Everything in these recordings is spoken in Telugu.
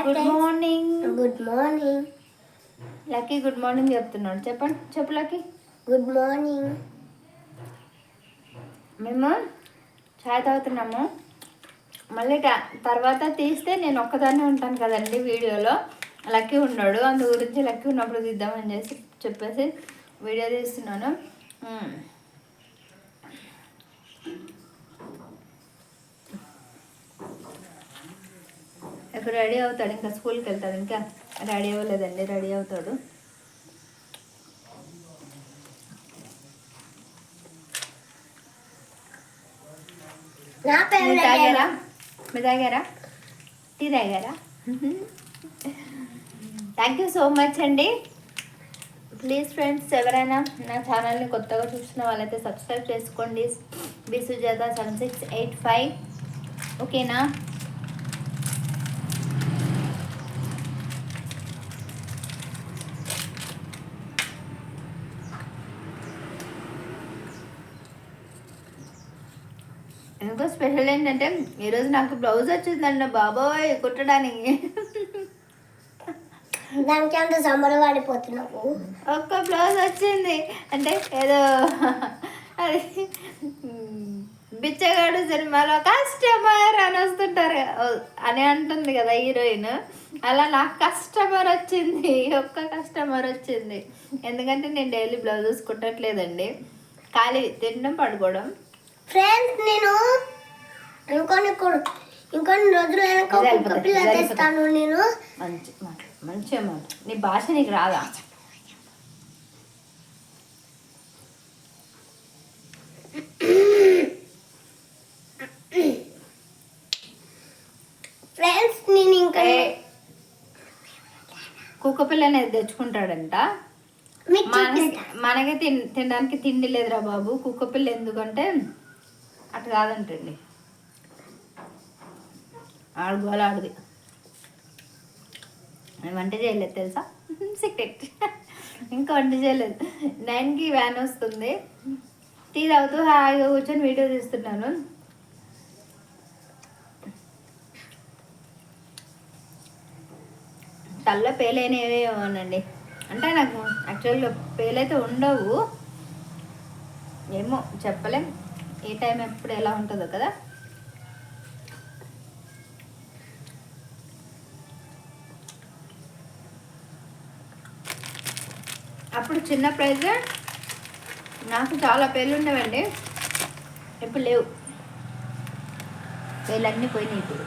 Good morning. Good morning. Lucky good morning చెప్తున్నాడు. చెప్పండి, చెప్పు లక్కీ. Good morning. మేము చాయ్ తాగుతున్నాము. మళ్ళీ తర్వాత తీస్తే నేను ఒక్కదాన్నే ఉంటాను కదండి వీడియోలో. లక్కీ ఉన్నాడు, అందు గురించి లక్కీ ఉన్నప్పుడు తీద్దామని చెప్పేసి వీడియో తీస్తున్నాను. ఇప్పుడు రెడీ అవుతాడు, ఇంకా స్కూల్కి వెళ్తాడు. ఇంకా రెడీ అవ్వలేదండి, రెడీ అవుతాడు. మీరు తాగారా? టీ తాగారా? థ్యాంక్ యూ సో మచ్ అండి. ప్లీజ్ ఫ్రెండ్స్, ఎవరైనా నా ఛానల్ని కొత్తగా చూసిన వాళ్ళైతే సబ్స్క్రైబ్ చేసుకోండి. బి సుజాత 7685. ఓకేనా? ఇంకో స్పెషల్ ఏంటంటే ఈరోజు నాకు బ్లౌజ్ వచ్చిందండి బాబోయ్ కుట్టడానికి. దానికి అంత సంబరపడిపోతున్నావు. ఒక్క బ్లౌజ్ వచ్చింది అంటే ఏదో అది బిచ్చగాడు సినిమాలో కస్టమర్ అని వస్తుంటారు అని అంటుంది కదా హీరోయిన్. అలా నాకు కస్టమర్ వచ్చింది, ఒక్క కస్టమర్ వచ్చింది. ఎందుకంటే నేను డైలీ బ్లౌజెస్ కుట్టట్లేదండి, ఖాళీ తినడం పడుకోవడం. ఫ్రెండ్స్, నేను ఇంకొన్ని రోజులు పిల్ల తెస్తాను. నేను మంచిగా మాట, నీ భాష నీకు రాదా? ఫ్రెండ్స్, నేను ఇంకా కుక్క పిల్లని తెచ్చుకుంటాడంట. మనకి తినడానికి తిండి లేదురా బాబు, కుక్క పిల్ల ఎందుకంటే అటు కాదంటండి. ఆడుకోవాలి ఆడుది. వంట చేయలేదు తెలుసా, సీక్రెట్. ఇంకా వంట చేయలేదు. 9కి వ్యాన్ వస్తుంది. టీ తాగుతూ హాయిగా కూర్చొని వీడియో తీస్తున్నాను. తల్ల పేలైనవేమోనండి, అంటే నాకు యాక్చువల్గా పేలైతే ఉండవు, ఏమో చెప్పలేం. ఏ టైం ఎప్పుడు ఎలా ఉంటుందో కదా. అప్పుడు చిన్నప్పుడైతే నాకు చాలా పేర్లు ఉండేవండి, ఇప్పుడు లేవు. పేర్లన్నీ పోయినాయి ఇప్పుడు.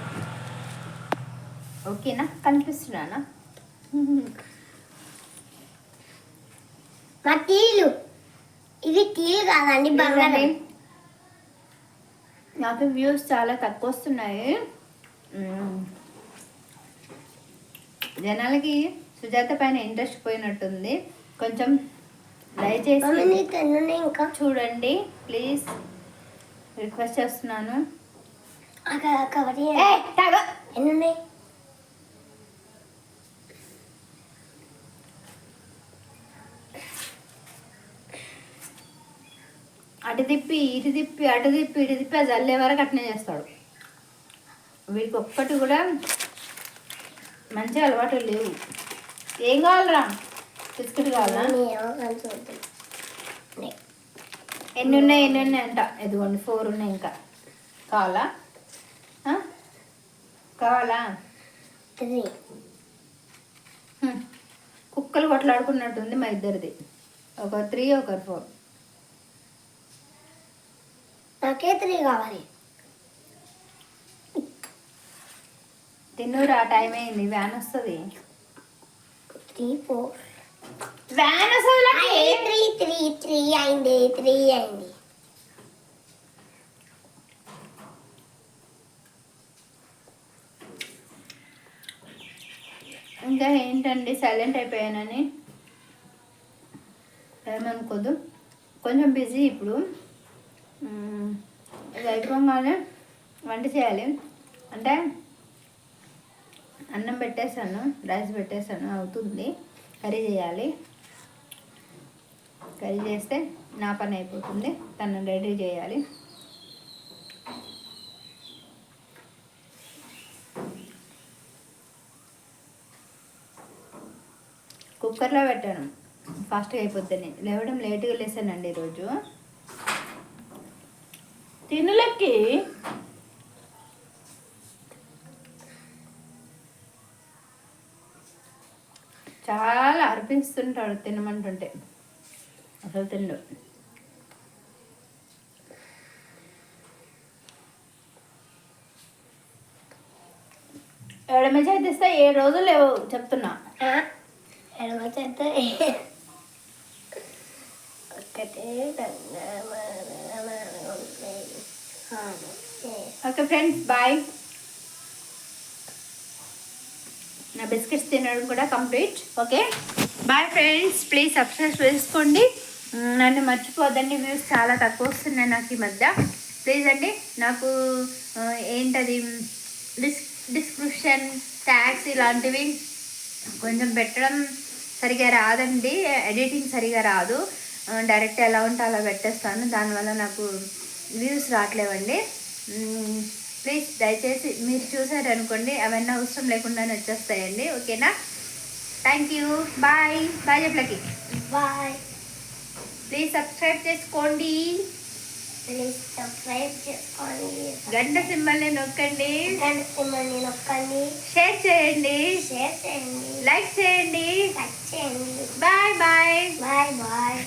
ఓకేనా? కనిపిస్తున్నానా? మా టీలు ఇవి టీలు కాదండి, బంగారం. నాకు వ్యూస్ చాలా తక్కువ వస్తున్నాయి. జనాలకి సుజాత పైన ఇంట్రెస్ట్ పోయినట్టుంది. కొంచెం దయచేసి ఇంకా చూడండి ప్లీజ్, రిక్వెస్ట్ చేస్తున్నాను. ఎన్నున్నాయి? అటు తిప్పి ఇటు తిప్పి అటు తిప్పి ఇటు తిప్పి అది అల్లే వరకు అట్నే చేస్తాడు. వీడికి ఒక్కటి కూడా మంచి అలవాటు లేవు. ఏం కావాలరా? బిస్కెట్ కావాలా? ఎన్ని ఉన్నాయి అంట? ఇదిగోండి 4 ఉన్నాయి. ఇంకా కావాలా? కావాలా? కుక్కలు కొట్లాడుకున్నట్టుంది మా ఇద్దరిది. ఒకరు 3, ఒకరు 4. నాకే 3 కావాలి. తిన్నురా, టైం అయింది, వ్యాన్ వస్తుంది. 3, 4 వ్యాన్ వస్తుంది. 3 అయింది. 3 అయింది. ఇంకా ఏంటండి సైలెంట్ అయిపోయానని ఏమనుకోదు. కొంచెం బిజీ ఇప్పుడు. ఇది అయిపోగానే వంట చేయాలి. అంటే అన్నం పెట్టేశాను, రైస్ పెట్టేశాను, అవుతుంది. కర్రీ చేయాలి. కర్రీ చేస్తే నా పని అయిపోతుంది, తను రెడీ చేయాలి. కుక్కర్లో పెట్టాను, ఫాస్ట్గా అయిపోద్దని. లేవడం లేట్గా లేసానండి ఈరోజు. తినులకి చాలా అర్పిస్తుంటాడు తినమంటుంటే, అసలు తిండు. ఎడమ చేతి ఇస్తే 7 రోజులు లేవు చెప్తున్నా. ఎడమ చేత ఒక్కటే ఓకే ఫ్రెండ్స్, బాయ్. నా బిస్కెట్స్ తినడం కూడా complete. Okay bye friends, please subscribe చేసుకోండి. నన్ను మర్చిపోదండి. వ్యూస్ చాలా తక్కువ వస్తున్నాయి నాకు ఈ మధ్య. ప్లీజ్ అండి, నాకు ఏంటది డిస్క్రిప్షన్ ట్యాగ్స్ ఇలాంటివి కొంచెం పెట్టడం సరిగా రాదండి, ఎడిటింగ్ సరిగా రాదు. డైరెక్ట్ ఎలా ఉంటే అలా పెట్టేస్తాను, దానివల్ల నాకు వ్యూస్ రావట్లేవండి. ప్లీజ్ దయచేసి మీరు చూసారనుకోండి, అవన్నీ అవసరం లేకుండానే వచ్చేస్తాయండి. ఓకేనా? Thank you. బాయ్ బాయ్ చెప్పలకి. బాయ్. ప్లీజ్ సబ్స్క్రైబ్ చేసుకోండి, ప్లీజ్ సబ్స్క్రైబ్ చేసుకోండి, గంట సింబల్ని నొక్కండి, గంట సింబల్ని నొక్కండి, షేర్ చేయండి, లైక్ చేయండి. Bye bye. Bye bye.